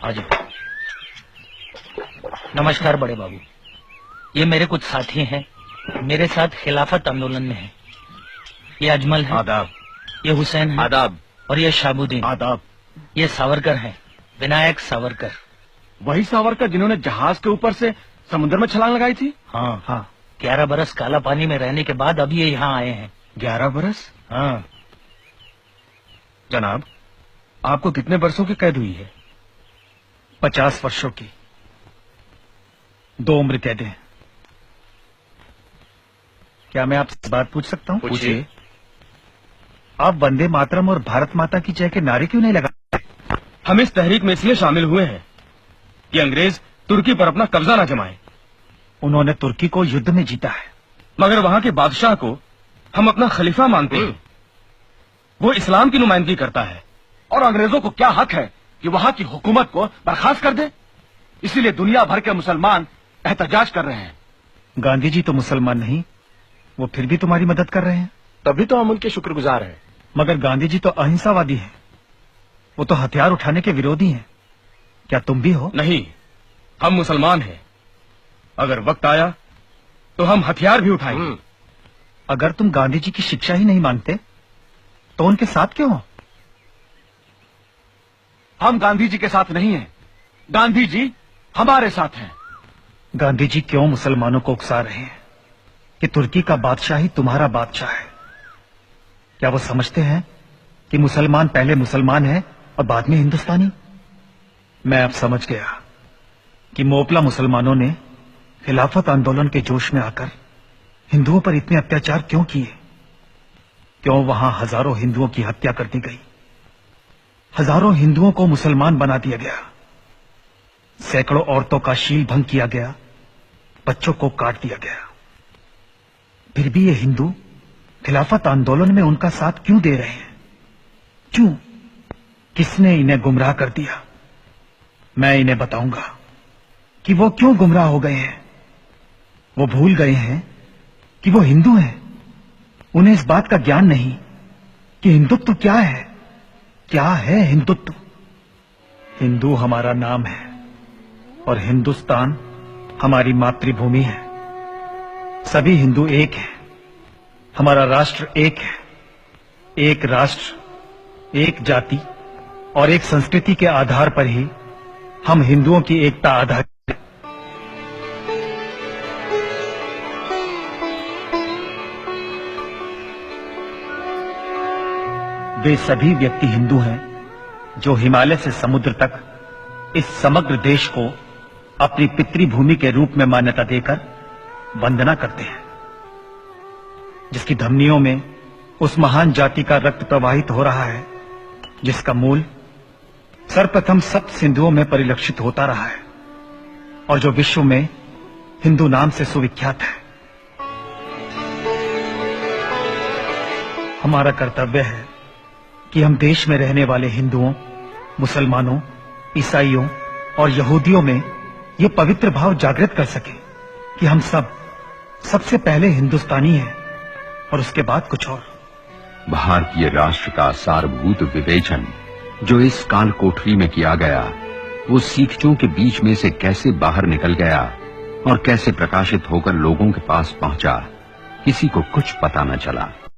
हाँ जी। नमस्कार बड़े बाबू, ये मेरे कुछ साथी हैं, मेरे साथ खिलाफत आंदोलन में हैं। ये अजमल है। आदाब। ये हुसैन है। आदाब। और ये शाहबुद्दीन। आदाब। ये सावरकर हैं, विनायक सावरकर। वही सावरकर जिन्होंने जहाज के ऊपर से समुद्र में छलांग लगाई थी? हाँ हाँ। 11 बरस काला पानी में रहने के बाद अभी ये यहाँ आए हैं। 11 बरस? हाँ। जनाब, आपको कितने वर्षों की कैद हुई है? 50 वर्षों की। 2 उम्र कैद हैं। क्या मैं आपसे बात पूछ सकता हूँ? पूछिए। आप वंदे मातरम और भारत माता की जय के नारे क्यों नहीं लगा? हम इस तहरीक में इसलिए शामिल हुए हैं कि अंग्रेज तुर्की पर अपना कब्जा न जमाए। उन्होंने तुर्की को युद्ध में जीता है, मगर वहां के बादशाह को हम अपना खलीफा मानते हैं। वो इस्लाम की नुमाइंदगी करता है और अंग्रेजों को क्या हक है कि वहां की हुकूमत को बर्खास्त कर दे? इसीलिए दुनिया भर के मुसलमान एहतजाज कर रहे हैं। गांधी जी तो मुसलमान नहीं, वो फिर भी तुम्हारी मदद कर रहे हैं। तभी तो हम उनके शुक्रगुजार हैं। मगर गांधी जी तो अहिंसावादी हैं, वो तो हथियार उठाने के विरोधी हैं। क्या तुम भी हो? नहीं, हम मुसलमान हैं। अगर वक्त आया तो हम हथियार भी उठाएंगे। अगर तुम गांधी जी की शिक्षा ही नहीं मानते तो उनके साथ क्यों हो? हम गांधी जी के साथ नहीं हैं, गांधी जी हमारे साथ हैं। गांधी जी क्यों मुसलमानों को उकसा रहे हैं कि तुर्की का बादशाह ही तुम्हारा बादशाह है? क्या वो समझते हैं कि मुसलमान पहले मुसलमान है और बाद में हिंदुस्तानी? मैं अब समझ गया कि मोपला मुसलमानों ने खिलाफत आंदोलन के जोश में आकर हिंदुओं पर इतने अत्याचार क्यों किए, क्यों वहां हजारों हिंदुओं की हत्या कर दी गई, हजारों हिंदुओं को मुसलमान बना दिया गया, सैकड़ों औरतों का शील भंग किया गया, बच्चों को काट दिया गया। फिर भी ये हिंदू खिलाफत आंदोलन में उनका साथ क्यों दे रहे हैं? क्यों? किसने इन्हें गुमराह कर दिया? मैं इन्हें बताऊंगा कि वो क्यों गुमराह हो गए हैं। वो भूल गए हैं कि वो हिंदू हैं। उन्हें इस बात का ज्ञान नहीं कि हिंदुत्व क्या है। क्या है हिंदुत्व? हिंदू हमारा नाम है और हिंदुस्तान हमारी मातृभूमि है। सभी हिंदू एक हैं, हमारा राष्ट्र एक है। एक राष्ट्र, एक जाति और एक संस्कृति के आधार पर ही हम हिंदुओं की एकता आधारित। वे सभी व्यक्ति हिंदू हैं जो हिमालय से समुद्र तक इस समग्र देश को अपनी पितृभूमि के रूप में मान्यता देकर वंदना करते हैं, जिसकी धमनियों में उस महान जाति का रक्त प्रवाहित हो रहा है जिसका मूल सर्वप्रथम सप्त सिंधुओं में परिलक्षित होता रहा है और जो विश्व में हिंदू नाम से सुविख्यात है। हमारा कर्तव्य है कि हम देश में रहने वाले हिंदुओं, मुसलमानों, ईसाइयों और यहूदियों में ये पवित्र भाव जागृत कर सके कि हम सबसे पहले हिंदुस्तानी हैं और उसके बाद कुछ और। भारतीय राष्ट्र का सारभूत विवेचन जो इस काल कोठरी में किया गया, वो सीखचों के बीच में से कैसे बाहर निकल गया और कैसे प्रकाशित होकर लोगों के पास पहुंचा, किसी को कुछ पता न चला।